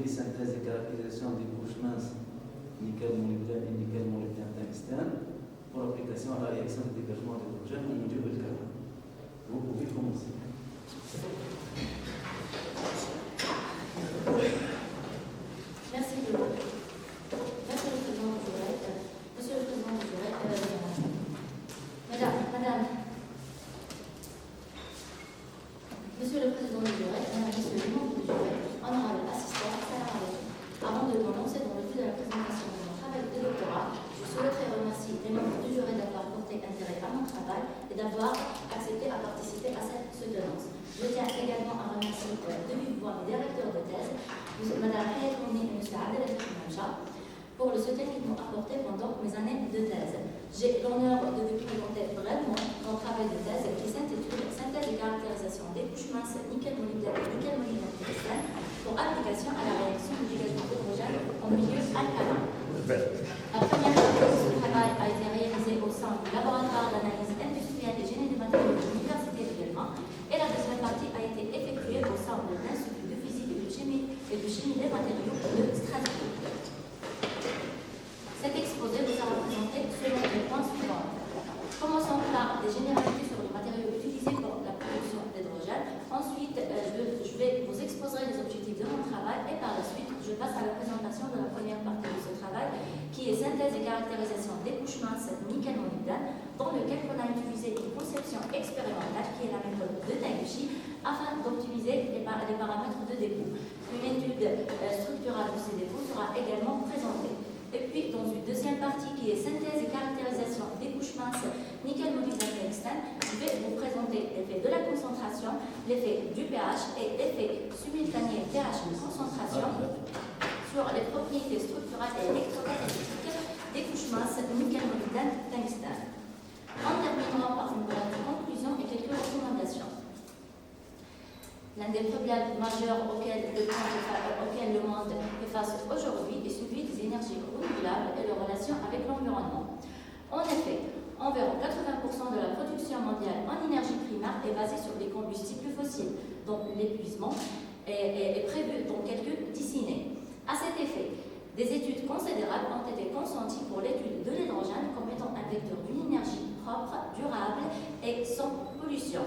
utiliser synthèse et caractérisation des couches minces nickel, molybdène et nickel, molybdène, tungstène pour application à la réaction de dégagement d'hydrogène au milieu de carbone. Vous pouvez commencer. Merci beaucoup. Merci le président Bouzouret. Monsieur le président Bouzouret, Madame. Monsieur le président Bouzouret, Madame et Monsieur le membre du jury, honorable assistant, avant de me lancer dans le but de la présentation de mon travail de doctorat, je souhaiterais remercier les membres du jury d'avoir porté intérêt à mon travail et d'avoir accepté à participer à cette soutenance. Je tiens également à remercier de vive voix mes directeurs de thèse, Mme Hayat Mouni et M. Abdel Hamcha, pour le soutien qu'ils m'ont apporté pendant mes années de thèse. J'ai l'honneur de vous présenter brièvement mon travail de thèse qui s'intitule Synthèse et caractérisation des couches minces nickel, molybdène et nickel, molybdène, tungstène pour application à la réaction du dégagement d'hydrogène en milieu alcalin. La première partie de ce travail a été réalisée au sein du laboratoire d'analyse industrielle et génie des matériaux de l'Université de Belma et la deuxième partie a été effectuée au sein de l'Institut de physique et de chimie des matériaux de Strasbourg. Cet exposé vous sera présenté selon les points suivants. Commençons par des généralités sur les matériaux utilisés pour la production d'hydrogène. Ensuite, je vais vous exposer les objectifs de mon travail et par la suite, je passe à la présentation de la première partie de ce travail qui est synthèse et caractérisation des couches minces nickel-molybdène dans lequel on a utilisé une conception expérimentale qui est la méthode de Taiguchi afin d'optimiser les paramètres de dépôt. Une étude structurale de ces dépôts sera également présentée. Et puis, dans une deuxième partie qui est synthèse et caractérisation des couches minces nickel, molybdène, tungstène, je vais vous présenter l'effet de la concentration, l'effet du pH et l'effet simultané pH de concentration sur les propriétés structurales et électrocatalytiques des couches minces nickel, molybdène, tungstène. En terminant par une brève conclusion et quelques recommandations. L'un des problèmes majeurs auxquels le monde fait face aujourd'hui est celui des énergies renouvelables et leur relation avec l'environnement. En effet, environ 80% de la production mondiale en énergie primaire est basée sur les combustibles fossiles, dont l'épuisement est prévu dans quelques décennies. À cet effet, des études considérables ont été consenties pour l'étude de l'hydrogène comme étant un vecteur d'une énergie propre, durable et sans pollution.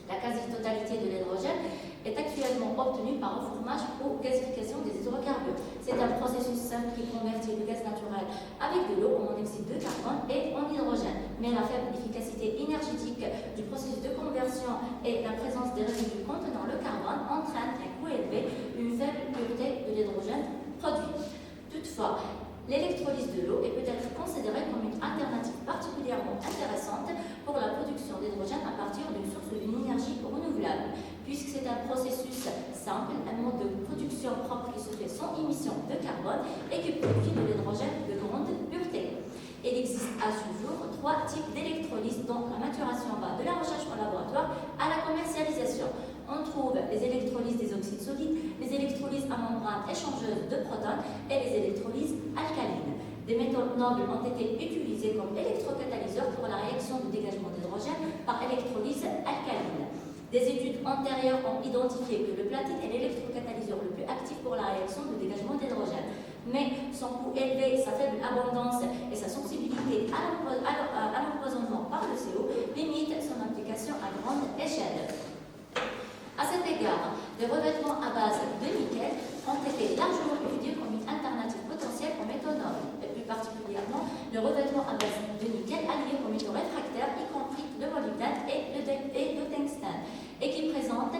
La quasi-totalité de l'hydrogène est actuellement obtenue par reformage ou gasification des hydrocarbures. C'est un processus simple qui convertit le gaz naturel avec de l'eau en monoxyde de carbone et en hydrogène. Mais la faible efficacité énergétique du processus de conversion et la présence des résidus contenant le carbone entraînent un coût élevé, une faible pureté de l'hydrogène produit. Toutefois, l'électrolyse de l'eau est peut-être considérée comme une alternative particulièrement intéressante pour la production d'hydrogène à partir d'une source d'une énergie renouvelable, puisque c'est un processus simple, un mode de production propre qui se fait sans émission de carbone et qui produit de l'hydrogène de grande pureté. Il existe à ce jour 3 types d'électrolyse dont la maturation va de la recherche au laboratoire à la commercialisation. On trouve les électrolyses des oxydes solides, les électrolyses à membrane échangeuse de protones et les électrolyses alcalines. Des métaux nobles ont été utilisés comme électrocatalyseurs pour la réaction de dégagement d'hydrogène par électrolyse alcaline. Des études antérieures ont identifié que le platine est l'électrocatalyseur le plus actif pour la réaction de dégagement d'hydrogène. Mais son coût élevé, sa faible abondance et sa sensibilité à l'empoisonnement par le CO limitent son application à grande échelle. À cet égard, les revêtements à base de nickel ont été largement étudiés comme une alternative potentielle aux métaux nobles, et plus particulièrement le revêtement à base de nickel allié aux métaux réfractaires, y compris le molybdène et le tungstène, et qui présente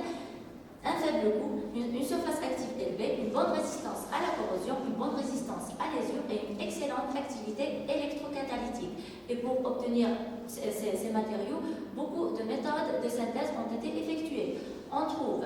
un faible coût, une surface active élevée, une bonne résistance à la corrosion, une bonne résistance à l'usure et une excellente activité électrocatalytique. Et pour obtenir ces matériaux, beaucoup de méthodes de synthèse ont été effectuées. On trouve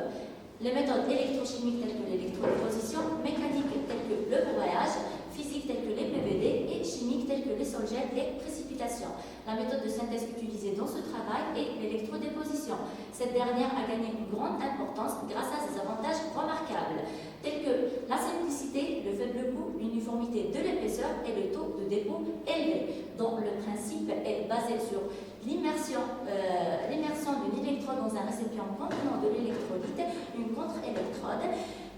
les méthodes électrochimiques telles que l'électroposition, mécaniques telles que le broyage, physiques telles que les PVD et chimiques telles que les sol-gel et précipitations. La méthode de synthèse utilisée dans ce travail est l'électrodéposition. Cette dernière a gagné une grande importance grâce à ses avantages remarquables, tels que la simplicité, le faible coût, l'uniformité de l'épaisseur et le taux de dépôt élevé, dont le principe est basé sur l'immersion d'une électrode dans un récipient contenant de l'électrolyte, une contre-électrode,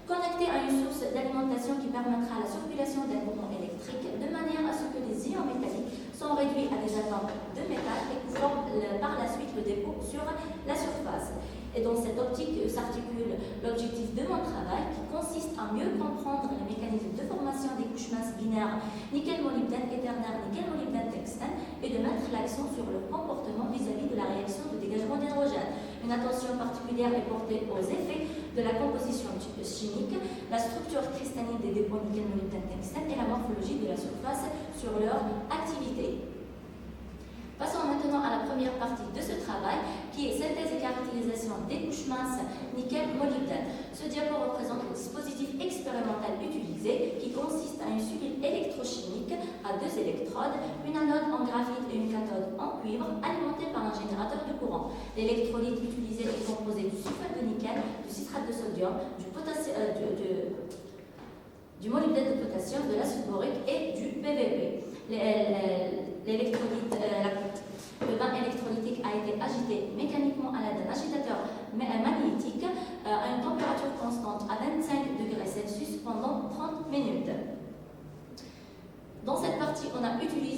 connecté à une source d'alimentation qui permettra la circulation d'un courant électrique de manière à ce que les ions métalliques sont réduits à des atomes de métal et forment par la suite le dépôt sur la surface. Et dans cette optique s'articule l'objectif de mon travail qui consiste à mieux comprendre les mécanismes de formation des couches minces binaires nickel-molybdène et ternaire nickel-molybdène-tungstène et de mettre l'accent sur leur comportement vis-à-vis de la réaction de dégagement d'hydrogène. Une attention particulière est portée aux effets de la composition chimique, la structure cristalline des dépôts nickel-molybdène-tungstène et la morphologie de la surface sur leur activité. Passons maintenant à la première partie de ce travail qui est synthèse et caractérisation des couches minces nickel-molybdène. Ce diapo représente le dispositif expérimental utilisé qui consiste à une cellule électrochimique à 2 électrodes, une anode en graphite et une cathode en cuivre alimentée par un générateur de courant. L'électrolyte utilisé est composé du sulfate de nickel, du citrate de sodium, du molybdène de potassium, de l'acide borique et du PVP. Le bain électrolytique a été agité mécaniquement à l'aide d'un agitateur magnétique à une température constante à 25 degrés Celsius pendant 30 minutes. Dans cette partie, on a choisi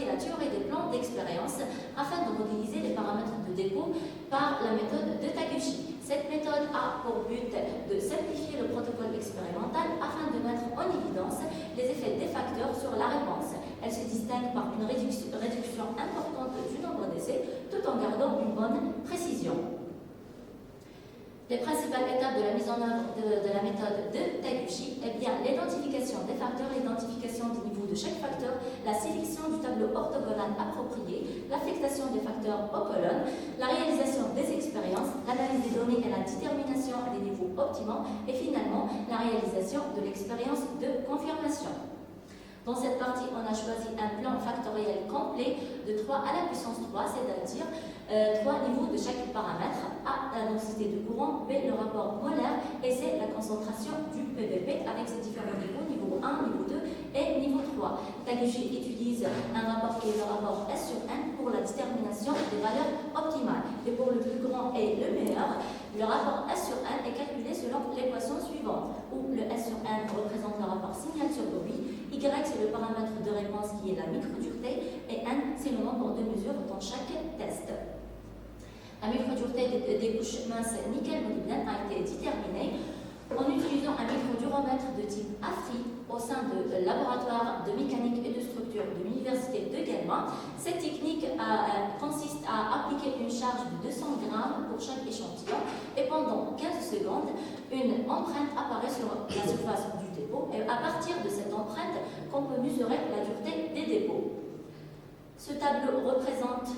la théorie des plans d'expérience afin de modéliser les paramètres de dépôt par la méthode de Taguchi. Cette méthode a pour but de simplifier le protocole expérimental afin de mettre en évidence les effets des facteurs sur la réponse. Elle se distingue par une réduction importante du nombre d'essais tout en gardant une bonne précision. Les principales étapes de la mise en œuvre de la méthode de Taguchi, l'identification des facteurs, l'identification du niveau de chaque facteur, la sélection du tableau orthogonal approprié, l'affectation des facteurs aux colonnes, la réalisation des expériences, l'analyse des données et la détermination des niveaux optimums et finalement la réalisation de l'expérience de confirmation. Dans cette partie, on a choisi un plan factoriel complet de 3 à la puissance 3, c'est-à-dire 3 niveaux de chaque paramètre. A, la densité de courant, B, le rapport molaire, et C, la concentration du PVP avec ses différents niveaux, niveau 1, niveau 2 et niveau 3. Taguchi utilise un rapport qui est le rapport S sur N pour la détermination des valeurs optimales. Et pour le plus grand et le meilleur, le rapport S sur N est calculé selon l'équation suivante, où le S sur N représente le rapport signal sur bobby, Y c'est le paramètre de réponse qui est la microdureté et N c'est le nombre de mesures dans chaque test. La microdureté des couches minces nickel-molybdène a été déterminée en utilisant un microduromètre de type AFRI au sein de laboratoire de mécanique et de structure de l'université de Guelma. Cette technique consiste à appliquer une charge de 200 grammes pour chaque échantillon et pendant 15 secondes, une empreinte apparaît sur la surface du dépôt et à partir de cette empreinte qu'on peut mesurer la dureté des dépôts. Ce tableau représente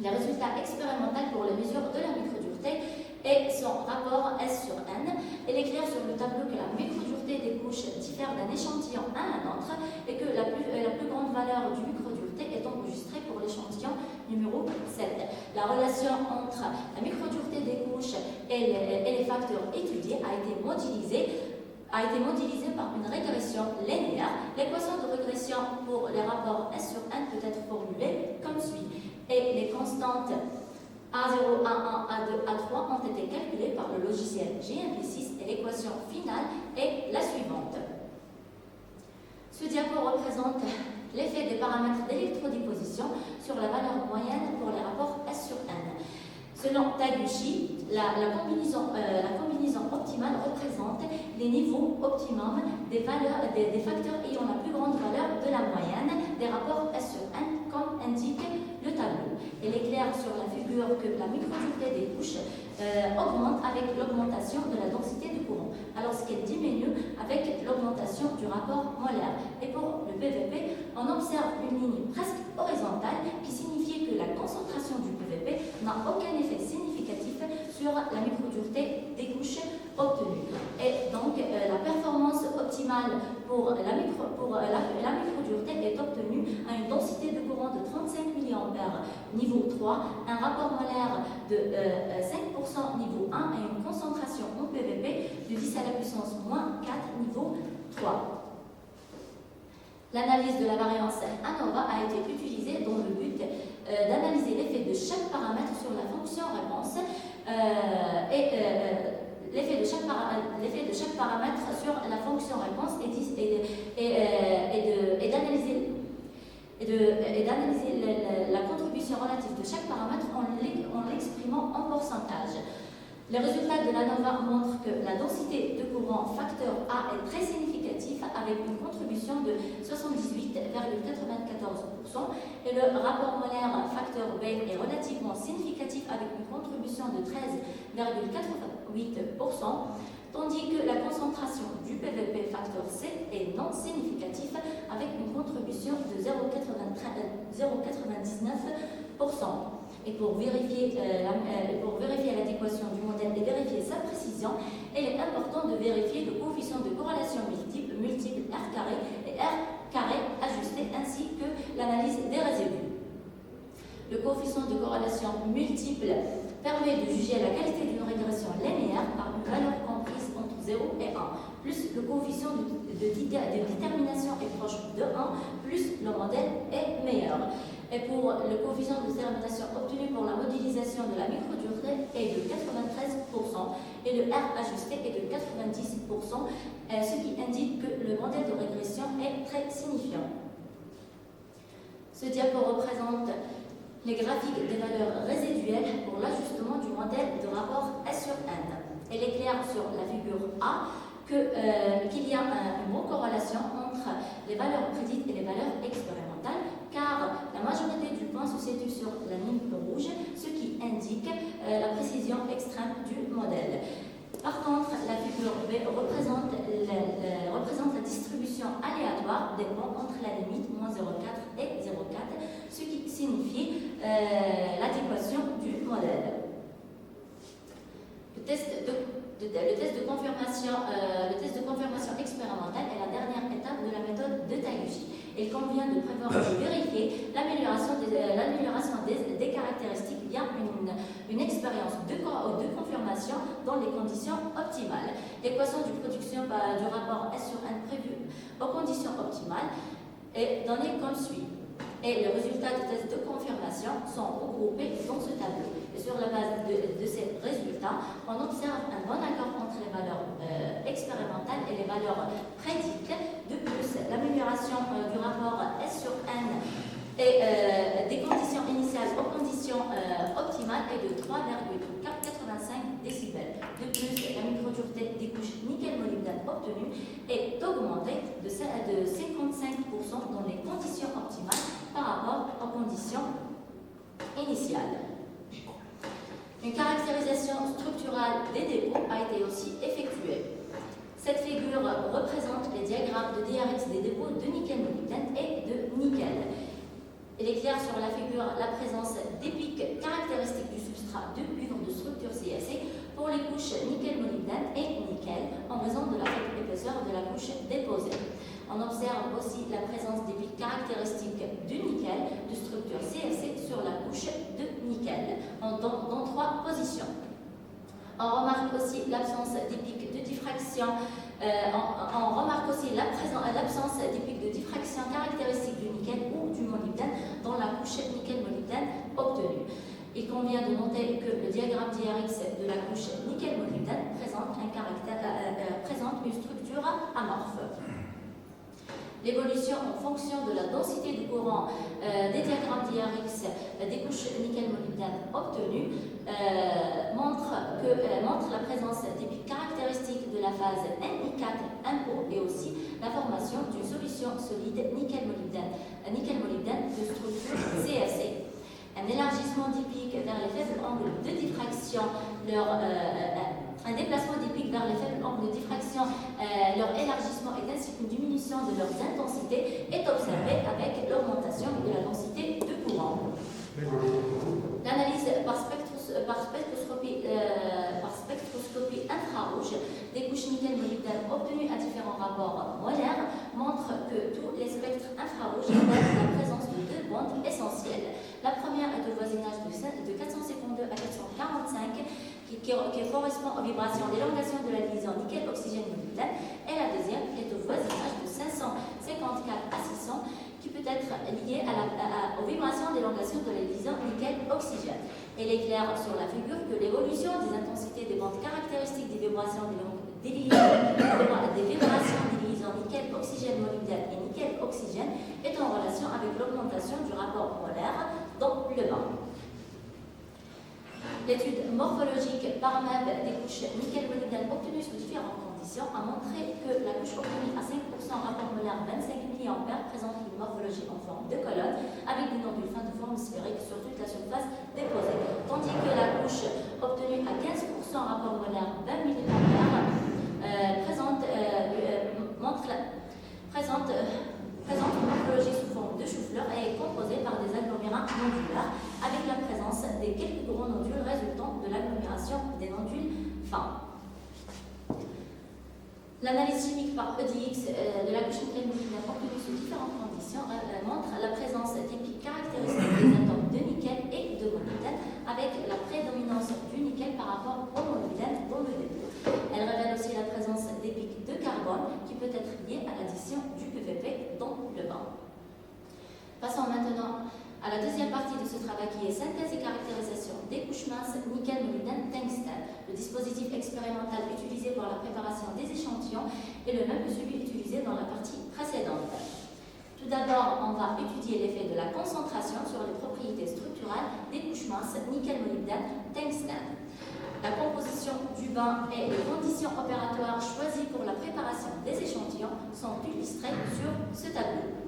les résultats expérimentaux pour les mesures de la microdureté et son rapport S sur N. Il est clair sur le tableau que la microdureté des couches diffère d'un échantillon à un autre et que la plus grande valeur du microdureté est enregistrée pour l'échantillon numéro 7. La relation entre la microdureté des couches et les facteurs étudiés a été modélisée par une régression linéaire. L'équation de régression pour les rapports S sur N peut être formulée comme suit. Et les constantes A0, A1, A2, A3 ont été calculées par le logiciel GMP6 et l'équation finale est la suivante. Ce diapo représente l'effet des paramètres d'électrodéposition sur la valeur moyenne pour les rapports S sur N. Selon Taguchi, la combinaison optimale représente les niveaux optimums des facteurs ayant la plus grande valeur de la moyenne des rapports S sur N, comme indique le tableau. Il est clair sur la figure que la microdureté des couches augmente avec l'augmentation de la densité du courant, alors qu'elle diminue avec l'augmentation du rapport molaire. Et pour le PVP, on observe une ligne presque horizontale qui signifie que la concentration du PVP n'a aucun effet significatif sur la microdureté des couches obtenues. Et donc, la performance optimale pour la microdureté est obtenue à une densité de courant de 35 mA niveau 3, un rapport molaire de 5% niveau 1 et une concentration en PVP de 10 à la puissance moins 4 niveau 3. L'analyse de la variance ANOVA a été utilisée dans le but d'analyser l'effet de chaque paramètre sur la fonction réponse l'effet de chaque l'effet de chaque paramètre sur la fonction réponse et d'analyser la contribution relative de chaque paramètre en l'exprimant en pourcentage. Les résultats de l'ANOVA montrent que la densité de courant facteur A est très significative avec une contribution de 78,94% et le rapport molaire facteur B est relativement significatif avec une contribution de 13,88%, tandis que la concentration du PVP facteur C est non significative avec une contribution de 0,99%. Et pour vérifier l'adéquation du modèle et vérifier sa précision, il est important de vérifier le coefficient de corrélation multiple R carré et R carré ajusté ainsi que l'analyse des résidus. Le coefficient de corrélation multiple permet de juger la qualité d'une régression linéaire par une valeur comprise entre 0 et 1, plus le coefficient de détermination est proche de 1, plus le modèle est meilleur. Et pour le coefficient de détermination obtenu pour la modélisation de la microdureté est de 93% et le R ajusté est de 90%, ce qui indique que le modèle de régression est très signifiant. Ce diapo représente les graphiques des valeurs résiduelles pour l'ajustement du modèle de rapport S sur N. Elle éclaire sur la figure A qu'il y a une bonne corrélation entre les valeurs prédites et les valeurs expérimentales, car la majorité du point se situe sur la ligne rouge, ce qui indique la précision extrême du modèle. Par contre, la figure B représente la distribution aléatoire des points entre la limite -0,4 et 0,4, ce qui signifie l'adéquation du modèle. Le test de confirmation expérimentale est la dernière étape de la méthode de Taguchi. Il convient de prévoir et de vérifier l'amélioration des caractéristiques via une expérience de confirmation dans les conditions optimales. L'équation de production du rapport S sur N prévu aux conditions optimales est donnée comme suit. Et les résultats du test de confirmation sont regroupés dans ce tableau. Et sur la base de ces résultats, on observe un bon accord entre les valeurs expérimentales et les valeurs prédites. De plus, l'amélioration du rapport S sur N et des conditions initiales aux conditions optimales est de 3,85 décibels. De plus, la microdureté des couches nickel-molybdène obtenues est augmentée de 55% dans les conditions optimales par rapport aux conditions initiales. Une caractérisation structurale des dépôts a été aussi effectuée. Cette figure représente les diagrammes de DRX des dépôts de nickel-molybdène et de nickel. Il éclaire sur la figure la présence des pics caractéristiques du substrat de cuivre de structure CSC pour les couches nickel-molybdène et nickel en raison de la faible épaisseur de la couche déposée. On observe aussi la présence des pics caractéristiques du nickel de structure CSC sur la couche de nickel dans 3 positions. On remarque aussi l'absence des pics de diffraction. On remarque aussi l'absence des pics de diffraction caractéristiques du nickel ou du molybdène dans la couche nickel-molybdène obtenue. Il convient de noter que le diagramme DRX de la couche nickel-molybdène présente une structure amorphe. L'évolution en fonction de la densité du courant des diagrammes DRX des couches nickel-molybdène obtenues montre la présence des pics caractéristiques de la phase Ni4-MO et aussi la formation d'une solution solide nickel-molybdène de structure CFC. Un élargissement des pics vers les faibles angles de diffraction, un déplacement des pics vers les faibles angles de diffraction, leur élargissement et ainsi qu'une diminution de leurs intensités est observé avec l'augmentation de la densité de courant. L'analyse par spectroscopie infrarouge des couches nickel-molybdène obtenues à différents rapports molaires montre que tous les spectres infrarouges révèlent la présence de 2 bandes essentielles. La première est au voisinage de 452 à 445 qui correspond aux vibrations d'élongation de la liaison nickel-oxygène-molybdène et la deuxième est au voisinage de 554 à 600 qui peut être liée aux vibrations d'élongation de la liaison nickel-oxygène. Elle éclaire sur la figure que l'évolution des intensités des bandes caractéristiques des vibrations des vibrations des liaisons nickel-oxygène-molybdène et nickel-oxygène est en relation avec l'augmentation du rapport molaire dans le bain. L'étude morphologique par MEB des couches nickel-molybdène obtenues sous différentes conditions a montré que la couche obtenue à 5% rapport molaire 25 mA présente une morphologie en forme de colonne avec des nodules fins de forme sphérique sur toute la surface déposée, tandis que la couche obtenue à 15% rapport molaire 20 mA présente une morphologie sous forme de chou-fleur et est composée par des agglomérats nodulaires avec la présence des quelques gros nodules résultant de l'agglomération des nodules fins. L'analyse chimique par EDX de la couche nickel-molybdène obtenue sous différentes conditions montre la présence typique caractéristique des atomes de nickel et de molybdène avec la prédominance du nickel par rapport au molybdène dans le dépôt. Elle révèle aussi la présence des pics de carbone qui peut être liée à l'addition du PVP dans le bain. Passons maintenant à la deuxième partie de ce travail qui est synthèse et caractérisation des couches minces nickel-molybdène-tungstène. Le dispositif expérimental utilisé pour la préparation des échantillons est le même que celui utilisé dans la partie précédente. Tout d'abord, on va étudier l'effet de la concentration sur les propriétés structurales des couches minces nickel-molybdène-tungstène. La composition du bain et les conditions opératoires choisies pour la préparation des échantillons sont illustrées sur ce tableau.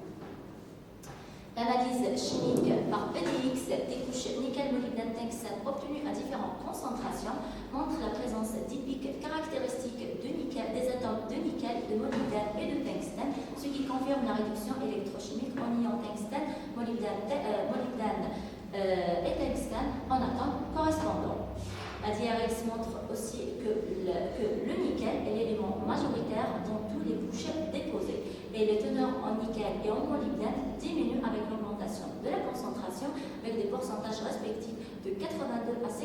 L'analyse chimique par EDX des couches nickel-molybdène-tungstène obtenues à différentes concentrations montre la présence typique caractéristique de nickel, des atomes de nickel, de molybdène et de tungstène, ce qui confirme la réduction électrochimique en ions tungstène, molybdène et tungstène en atomes correspondants. La DRX montre aussi que le nickel est l'élément majoritaire dans tous les couches déposées et les teneurs en nickel et en molybdène diminuent avec l'augmentation de la concentration avec des pourcentages respectifs de 82 à 52%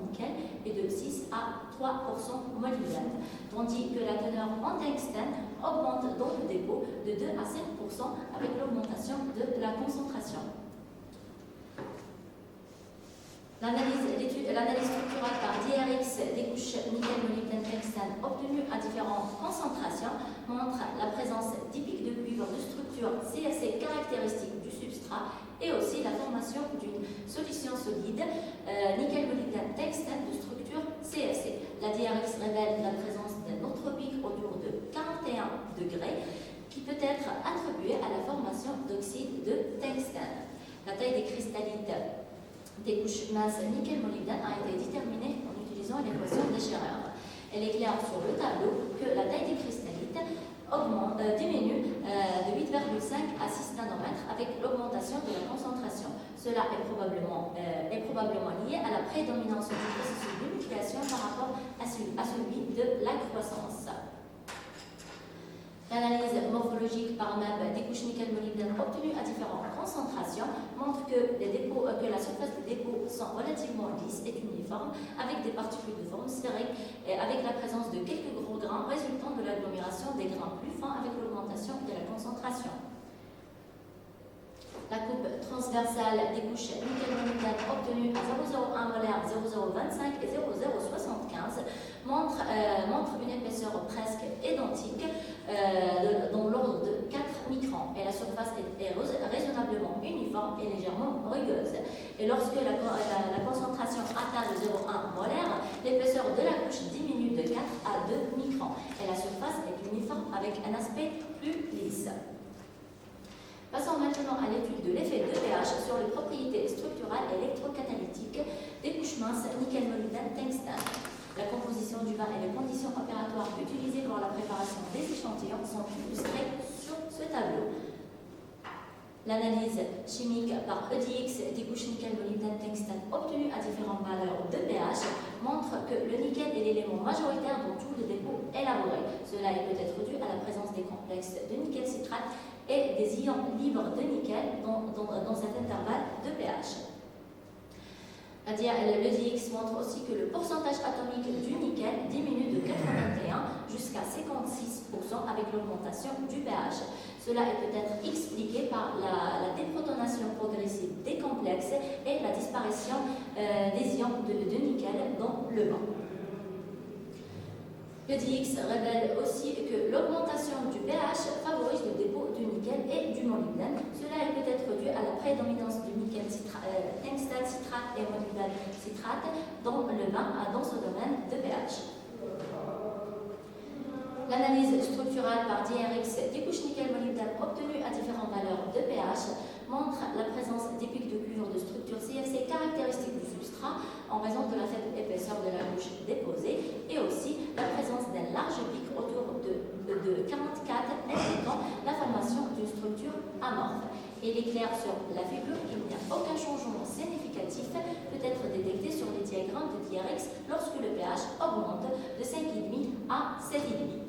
nickel et de 6 à 3% molybdène, tandis que la teneur en tungstène augmente dans le dépôt de 2 à 5% avec l'augmentation de la concentration. L'analyse structurale par DRX des couches nickel-molybdène-tungstène obtenues à différentes concentrations montre la présence typique de cuivre de structure CFC caractéristique du substrat et aussi la formation d'une solution solide nickel-molybdène-tungstène de structure CFC. La DRX révèle la présence d'un eutropique autour de 41 degrés qui peut être attribué à la formation d'oxyde de tungstène. La taille des cristallites des couches minces nickel-molybdène a été déterminée en utilisant l'équation de Scherrer. Elle est claire sur le tableau que la taille des cristallites diminue de 8,5 à 6 nanomètres avec l'augmentation de la concentration. Cela est probablement lié à la prédominance du processus de nucléation par rapport à celui de la croissance. L'analyse morphologique par MEB des couches nickel-molybdène obtenues à différentes concentrations montre que la surface des dépôts sont relativement lisses et uniformes, avec des particules de forme sphérique et avec la présence de quelques gros grains résultant de l'agglomération des grains plus fins avec l'augmentation de la concentration. La coupe transversale des couches nickel-molybdène obtenues à 0,01 molaire, 0,025 et 0,075 montre une épaisseur presque identique dans l'ordre de 4 microns et la surface est raisonnablement uniforme et légèrement rugueuse. Et lorsque la concentration atteint le 0,1 molaire, l'épaisseur de la couche diminue de 4 à 2 microns et la surface est uniforme avec un aspect plus lisse. Passons maintenant à l'étude de l'effet de pH sur les propriétés structurales et électrocatalytiques des couches minces nickel-molybdène-tungstène. La composition du bain et les conditions opératoires utilisées pour la préparation des échantillons sont illustrées sur ce tableau. L'analyse chimique par EDX des couches nickel-molybdène-tungstène obtenues à différentes valeurs de pH montre que le nickel est l'élément majoritaire dans tout le dépôt élaboré. Cela est peut-être dû à la présence des complexes de nickel citrate et des ions libres de nickel dans cet intervalle de pH. L'EDX montre aussi que le pourcentage atomique du nickel diminue de 81 jusqu'à 56% avec l'augmentation du pH. Cela est peut-être expliqué par la déprotonation progressive des complexes et la disparition des ions de nickel dans le bain. PEDIX révèle aussi que l'augmentation du pH favorise le dépôt du nickel et du molybdène. Cela est peut-être dû à la prédominance du nickel tungstate citrate et molybdène citrate dans le vin dans ce domaine de pH. L'analyse structurale par DRX des couches nickel-molybdène obtenues à différentes valeurs de pH montre la présence des pics de cuivre de structure CFC caractéristiques du substrat en raison de la faible épaisseur de la couche déposée et aussi la présence d'un large pic autour de 44 indiquant la formation d'une structure amorphe. Il est clair sur la figure qu'il n'y a aucun changement significatif peut être détecté sur les diagrammes de DRX lorsque le pH augmente de 5,5 à 7,5.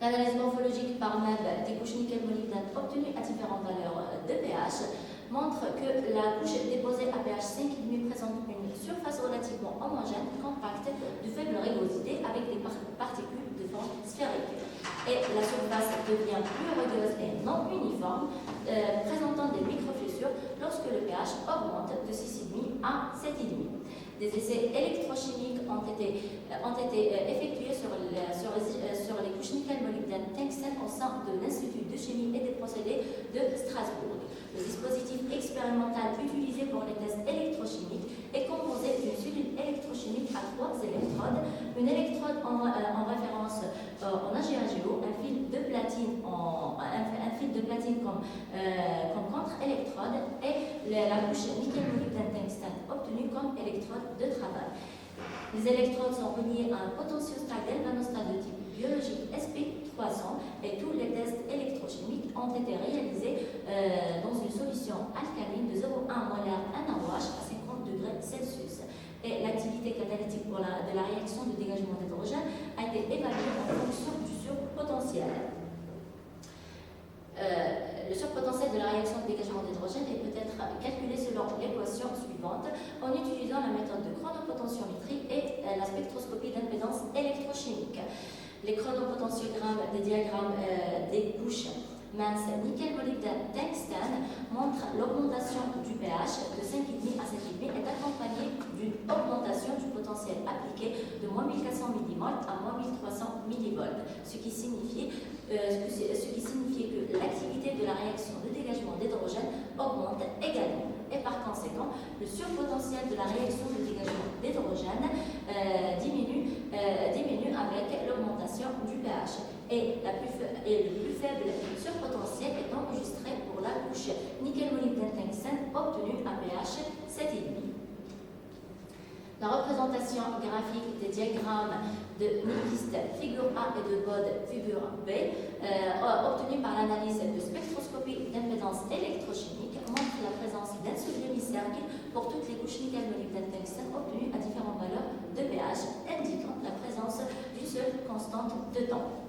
L'analyse morphologique par MEB des couches nickel-molybdène obtenues à différentes valeurs de pH montre que la couche déposée à pH 5,5 présente une surface relativement homogène, compacte, de faible rugosité avec des particules de forme sphérique. Et la surface devient plus rugueuse et non uniforme, présentant des microfissures lorsque le pH augmente de 6,5 à 7,5. Des essais électrochimiques ont été effectués sur les couches nickel-molybdène tungstène au sein de l'Institut de chimie et des procédés de Strasbourg. Le dispositif expérimental utilisé pour les tests électrochimiques est composé d'une cellule électrochimique à 3 électrodes, une électrode en référence en AgAgO, un fil de platine comme contre-électrode et la couche nickel-molybdène tungstène obtenue comme électrode de travail. Les électrodes sont reliées à un potentiostat galvanostat de type biologique SP300 et tous les tests électrochimiques ont été réalisés dans une solution alcaline de 0,1 molaire NaOH à 50 degrés Celsius. Et l'activité catalytique de la réaction de dégagement d'hydrogène a été évaluée en fonction du surpotentiel. Le surpotentiel de la réaction de dégagement d'hydrogène est peut-être calculé selon l'équation suivante en utilisant la méthode de chronopotentiométrie et la spectroscopie d'impédance électrochimique. Les chronopotentiogrammes des diagrammes des couches minces nickel-molybdène tungstène montrent l'augmentation du pH de 5,5 à 7,5 est accompagnée d'une augmentation du potentiel appliqué de moins 1400 millimoles à moins 1300 millivolts, ce qui signifiait que l'activité de la réaction de dégagement d'hydrogène augmente également. Et par conséquent, le surpotentiel de la réaction de dégagement d'hydrogène diminue avec l'augmentation du pH. Et le plus faible surpotentiel est enregistré pour la couche nickel-molybdène tungstène obtenue à pH 7,5. La représentation graphique des diagrammes de Nyquist figure A et de Bode figure B, obtenue par l'analyse de spectroscopie d'impédance électrochimique, montre la présence d'un seul demi-cercle pour toutes les couches nickel-molybdène tungstène obtenues à différentes valeurs de pH, indiquant la présence d'une seule constante de temps.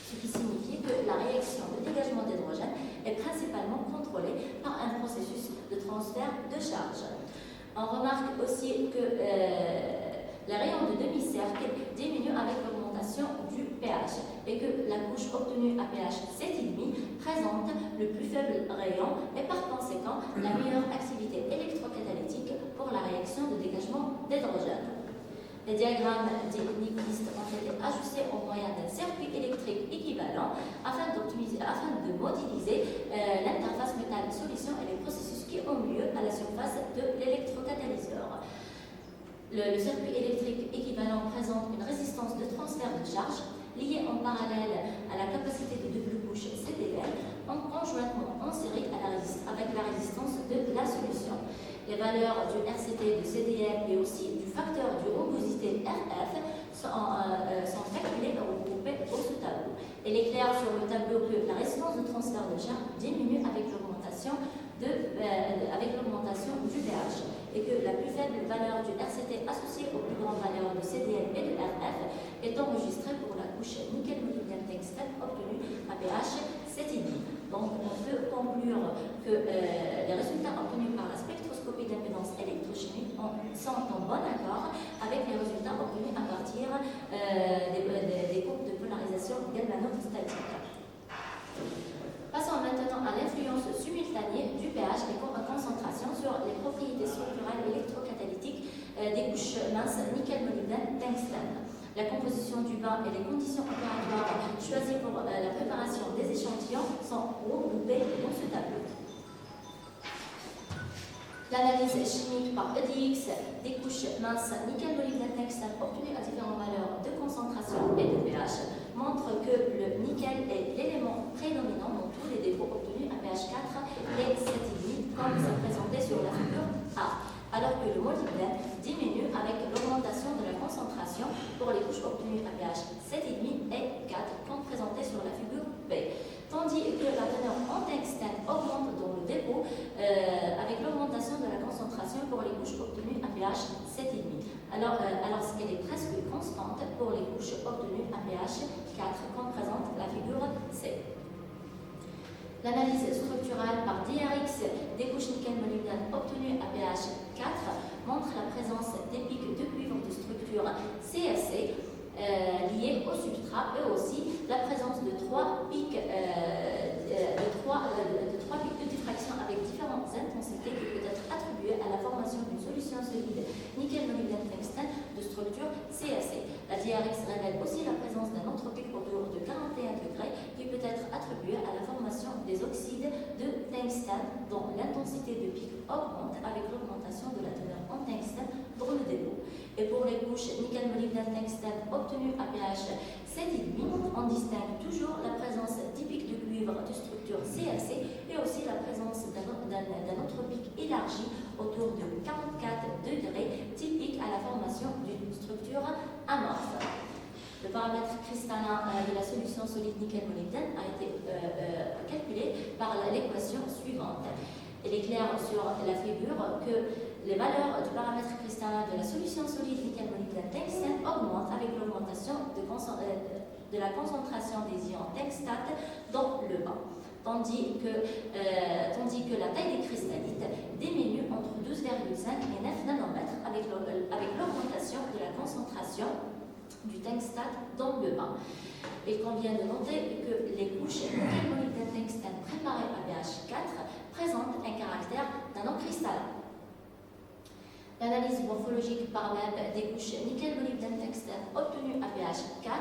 Ce qui signifie que la réaction de dégagement d'hydrogène est principalement contrôlée par un processus de transfert de charge. On remarque aussi que les rayons de demi-cercle diminuent avec l'augmentation du pH et que la couche obtenue à pH 7,5 présente le plus faible rayon et par conséquent la meilleure activité électrocatalytique pour la réaction de dégagement d'hydrogène. Les diagrammes des Nyquist ont été ajustés au moyen d'un circuit électrique équivalent afin de modéliser l'interface métal-solution et les processus qui ont lieu à la surface de l'électrocatalyseur. Le circuit électrique équivalent présente une résistance de transfert de charge liée en parallèle à la capacité de double couche CDL conjointement en série avec la résistance de la solution. Les valeurs du RCT de CDL et aussi du facteur de rugosité RF sont calculées et regroupées au sous-tableau. Il est clair sur le tableau que la résistance de transfert de charge diminue avec l'augmentation du pH et que la plus faible valeur du RCT associée aux plus grandes valeurs de CDL et de RF est enregistrée pour la couche nickel-molybdène tungstène obtenue à pH 7,5. Donc on peut conclure que les résultats obtenus par la spectroscopie d'impédance électrochimique sont en bon accord avec les résultats obtenus à partir des courbes de polarisation galvanostatique. Passons maintenant à l'influence simultanée du pH et concentration sur les propriétés structurelles électrocatalytiques des couches minces nickel-molybdène tungstène. La composition du bain et les conditions opératoires choisies pour la préparation des échantillons sont regroupées dans ce tableau. L'analyse chimique par EDX des couches minces nickel molybdène tungstène obtenues à différentes valeurs de concentration et de pH montre que le nickel est l'élément prédominant dans tous les dépôts obtenus à pH 4 et 7,5 comme c'est présenté sur la figure A, alors que le molybdène diminue avec l'augmentation de la concentration pour les couches obtenues à pH 7,5 et 4 comme présenté sur la figure B. Tandis que la teneur en tungstène augmente dans le dépôt avec l'augmentation de la concentration pour les couches obtenues à pH 7,5, alors qu'elle est presque constante pour les couches obtenues à pH 4, comme présente la figure C. L'analyse structurale par DRX des couches nickel-molybdène obtenues à pH 4 montre la présence des pics de cuivre de structure CFC liés au substrat et aussi la présence de trois pics de diffraction avec différentes intensités qui peut être attribuée à la formation d'une solution solide nickel-molybdène tungstène de structure CFC. La DRX révèle aussi la présence d'un autre pic autour de 41 degrés qui peut être attribué à la formation des oxydes de tungstène dont l'intensité de pic augmente avec l'augmentation de la teneur en tungstène dans le dépôt. Et pour les couches nickel-molybdène tungstène obtenues à pH 7,5, on distingue toujours la présence typique du cuivre de structure CFC et aussi la présence d'un autre pic élargi autour de 44 degrés typique à la formation d'une structure amorphe. Le paramètre cristallin de la solution solide nickel-molybdène a été calculé par l'équation suivante. Il est clair sur la figure que les valeurs du paramètre cristallin de la solution solide nickel-molybdène tungstène augmentent avec l'augmentation de la concentration des ions tungstate dans le bain, tandis que la taille des cristallites diminue entre 12,5 et 9 nanomètres avec l'augmentation de la concentration du tungstate dans le bain. Il convient de noter que les couches nickel-molybdène tungstène préparées à pH 4 présentent un caractère nanocristallin. L'analyse morphologique par web des couches nickel-molybdène tungstène obtenues à pH 4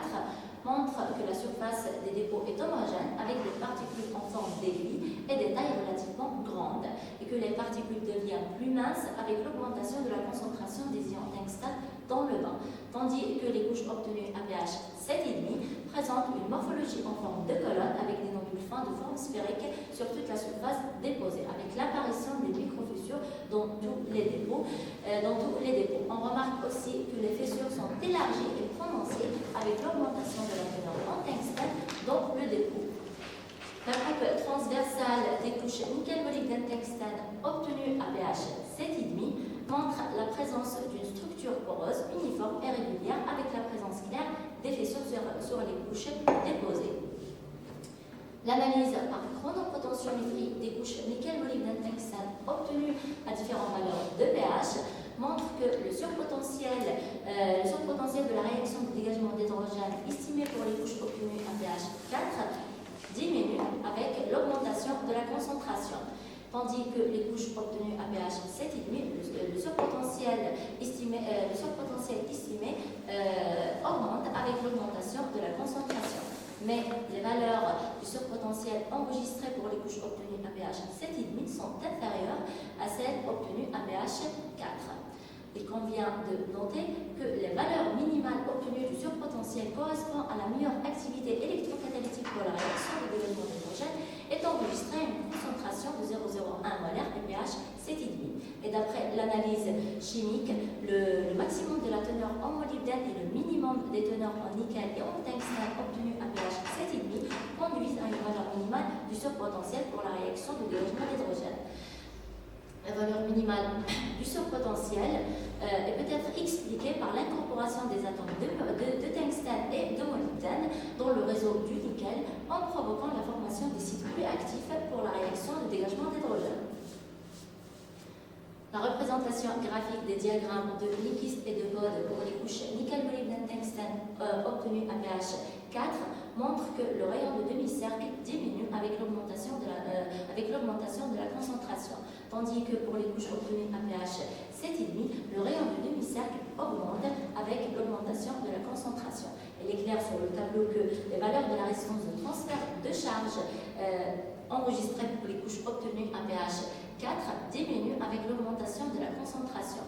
montre que la surface des dépôts est homogène avec des particules en forme d'aiguille et des tailles relativement grandes et que les particules deviennent plus minces avec l'augmentation de la concentration des ions tungstate dans le bain, tandis que les couches obtenues à pH 7,5 présentent une morphologie en forme de colonne avec des nodules fins de forme sphérique sur toute la surface déposée, avec l'apparition des microfissures dans tous les dépôts. On remarque aussi que les fissures sont élargies et prononcées avec l'augmentation de la teneur en tungstène dans le dépôt. La coupe transversale des couches nickel-molybdène tungstène obtenues à pH 7,5 montre la présence d'une structure poreuse, uniforme et régulière avec la présence claire des fissures sur les couches déposées. L'analyse par chronopotentiométrie des couches nickel-molybdène tungstène obtenues à différentes valeurs de pH montre que le surpotentiel de la réaction de dégagement d'hydrogène estimé pour les couches obtenues à pH 4 diminue avec l'augmentation de la concentration, tandis que les couches obtenues à pH 7,5, le surpotentiel estimé augmente avec l'augmentation de la concentration. Mais les valeurs du surpotentiel enregistrées pour les couches obtenues à pH 7,5 sont inférieures à celles obtenues à pH 4. Il convient de noter que les valeurs minimales obtenues du surpotentiel correspondent à la meilleure activité électrocatalytique pour la réaction de dégagement d'hydrogène est enregistrée à une concentration de 0,01 molaire et pH 7,5. Et d'après l'analyse chimique, le maximum de la teneur en molybdène et le minimum des teneurs en nickel et en tungstène obtenus à pH 7,5 conduisent à une valeur minimale du surpotentiel pour la réaction de dégagement d'hydrogène. La valeur minimale du surpotentiel est peut-être expliquée par l'incorporation des atomes de tungstène et de molybdène dans le réseau du nickel en provoquant la formation des sites plus actifs pour la réaction de dégagement d'hydrogène. La représentation graphique des diagrammes de Nyquist et de Bode pour les couches nickel-molybdène tungstène obtenues à pH 4 montre que le rayon de demi-cercle diminue avec l'augmentation de la concentration, tandis que pour les couches obtenues à pH 7,5, le rayon de demi-cercle augmente avec l'augmentation de la concentration. conclut que les valeurs de la résistance de transfert de charge enregistrées pour les couches obtenues à pH 4 diminuent avec l'augmentation de la concentration,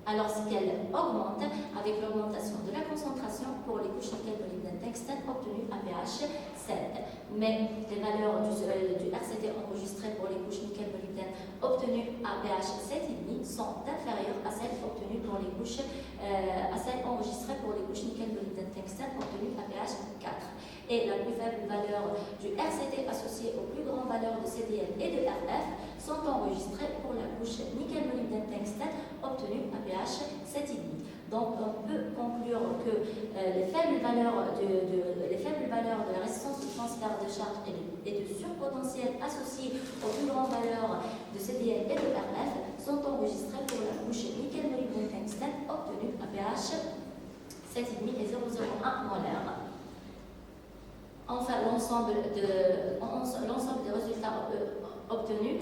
alors qu'elle augmente avec l'augmentation de la concentration pour les couches nickel molybdène tungstène obtenues à pH 7. Mais les valeurs du RCT enregistrées pour les couches nickel molybdène obtenues à pH 7,5 sont inférieures à celles obtenues pour les couches à celles enregistrées pour les couches nickel molybdène tungstène obtenues à pH 4. Et la plus faible valeur du RCT associée aux plus grandes valeurs de CDL et de RF sont enregistrées pour la couche nickel molybdène tungstène obtenue à pH 7,5. Donc on peut conclure que les faibles valeurs de la résistance du transfert de charge et de surpotentiel associés aux plus grandes valeurs de CDL et de RF sont enregistrées pour la couche nickel molybdène tungstène obtenue à pH 7,5 et 0,01 molaire. Enfin, l'ensemble des résultats obtenus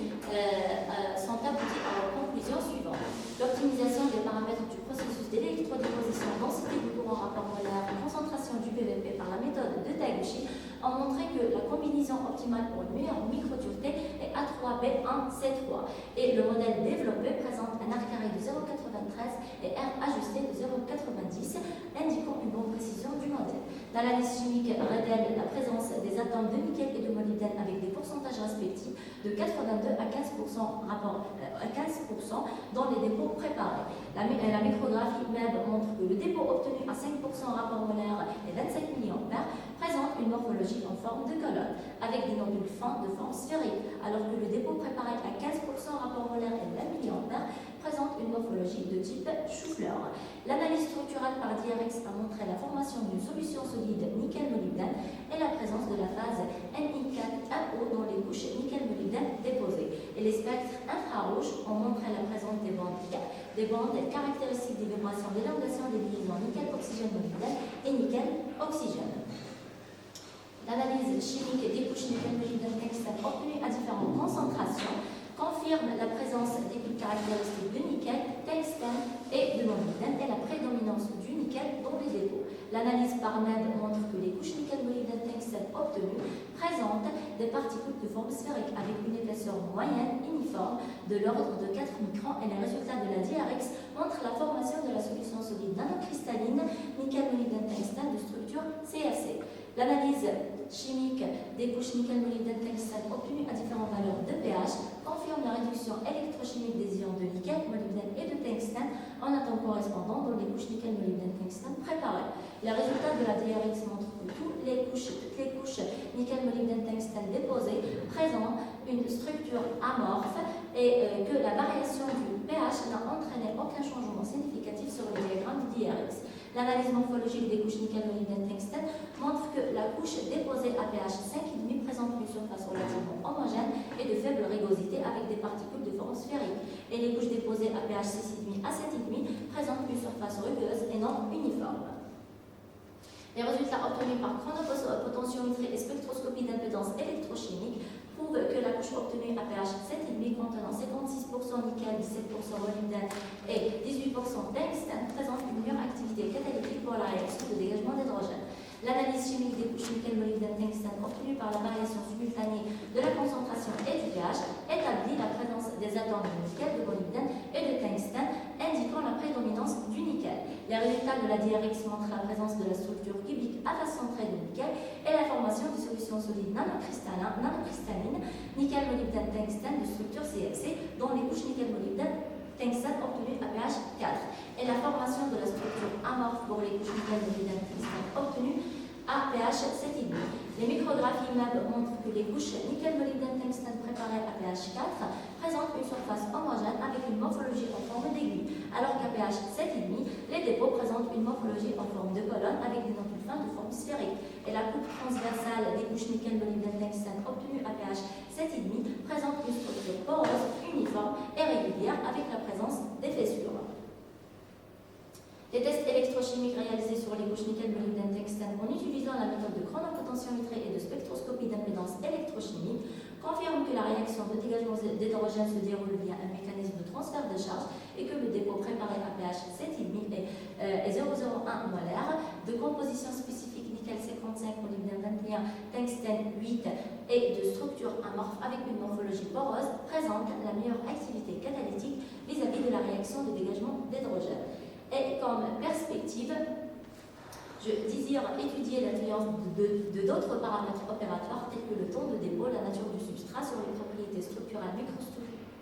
sont aboutis à la conclusion suivante. L'optimisation des paramètres du processus d'électrodéposition, densité du courant rapport molaire, concentration du PVP par la méthode de Taguchi ont montré que la combinaison optimale pour une meilleure microdureté est A3B1C3 et le modèle développé présente un R carré de 0,93 et R ajusté de 0,90 indiquant une bonne précision du modèle. L'analyse chimique révèle la présence des atomes de nickel et de molybdène avec des pourcentages respectifs de 82 à 15% dans les dépôts préparés. La micrographie MEB montre que le dépôt obtenu à 5% rapport molaire et 25 mA présente une morphologie en forme de colonne, avec des nodules fins de forme sphérique, alors que le dépôt préparé à 15% rapport molaire et 20 mA présente une morphologie de type chou-fleur. L'analyse structurale par DRX a montré la formation d'une solution solide nickel-molybdène et la présence de la phase Ni4MO dans les couches nickel-molybdène déposées. Et les spectres infrarouges ont montré la présence des bandes caractéristiques des vibrations d'élongation des liaisons nickel-oxygène-molybdène et nickel-oxygène. L'analyse chimique des couches nickel-molybdène tungstène obtenues à différentes concentrations confirme la présence des caractéristiques de nickel, tungstène et de molybdène et la prédominance du nickel dans les dépôts. L'analyse par MEB montre que les couches nickel-molybdène tungstène obtenues présentent des particules de forme sphérique avec une épaisseur moyenne uniforme de l'ordre de 4 microns et les résultats de la DRX montrent la formation de la solution solide nanocristalline nickel-molybdène tungstène de structure CFC. L'analyse chimique des couches nickel-molybdène tungstène obtenues à différentes valeurs de pH confirme la réduction électrochimique des ions de nickel, molybdène et de tungstène en atomes correspondants dans les couches nickel-molybdène tungstène préparées. Les résultats de la DRX montrent que toutes les couches nickel-molybdène tungstène déposées présentent une structure amorphe et que la variation du pH n'a entraîné aucun changement significatif sur le diagramme du DRX. L'analyse morphologique des couches nickel-molybdène tungstène montre que la couche déposée à pH 5,5 présente une surface relativement homogène et de faible rugosité avec des particules de forme sphérique. Et les couches déposées à pH 6,5 à 7,5 présentent une surface rugueuse et non uniforme. Les résultats obtenus par chronopotentiométrie et spectroscopie d'impédance électrochimique prouvent que la couche obtenue à pH 7,5 contenant 56% nickel, 17% molybdène et 18% tungstène présente une meilleure activité catalytique pour la réaction de dégagement d'hydrogène. L'analyse chimique des couches nickel-molybdène tungstène obtenue par la variation simultanée de la concentration et du pH établit la présence des atomes de nickel, de molybdène et de tungstène, indiquant la prédominance du nickel. Les résultats de la DRX montrent la présence de la structure cubique à face centrée de nickel et la formation de solutions solides nanocristallines, nickel-molybdène tungstène de structure CFC dans les couches nickel-molybdène tungstène obtenues à pH 4 et la formation de la structure amorphe pour les couches nickel-molybdène tungstène obtenues à pH 7,5. Les micrographies MEB montrent que les couches nickel-molybdène tungstène préparées à pH 4 présentent une surface homogène avec une morphologie en forme d'aiguille, alors qu'à pH 7,5, les dépôts présentent une morphologie en forme de colonne avec des nodules fins de forme sphérique. Et la coupe transversale des couches nickel-molybdène tungstène obtenues à pH 7,5 présente une structure poreuse, uniforme et régulière avec la présence des fessures. Les tests électrochimiques réalisés sur les couches nickel-molybdène tungstène en utilisant la méthode de chronopotentiométrie et de spectroscopie d'impédance électrochimique confirment que la réaction de dégagement d'hydrogène se déroule via un mécanisme de transfert de charge et que le dépôt préparé à pH 7,5 et 0,01 molaire de composition spécifique nickel 55, molybdène 21, tungstène 8 et de structure amorphe avec une morphologie poreuse présentent la meilleure activité catalytique vis-à-vis de la réaction de dégagement d'hydrogène. Et comme perspective, je désire étudier l'influence de d'autres paramètres opératoires tels que le temps de dépôt, la nature du substrat sur les propriétés structurales,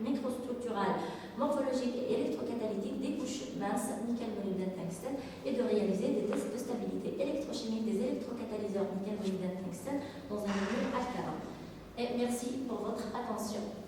microstructurales, morphologiques et électrocatalytiques des couches minces, nickel, molybdène, tungstène, et de réaliser des tests de stabilité électrochimique des électrocatalyseurs nickel, molybdène, tungstène dans un milieu alcalin. Et merci pour votre attention.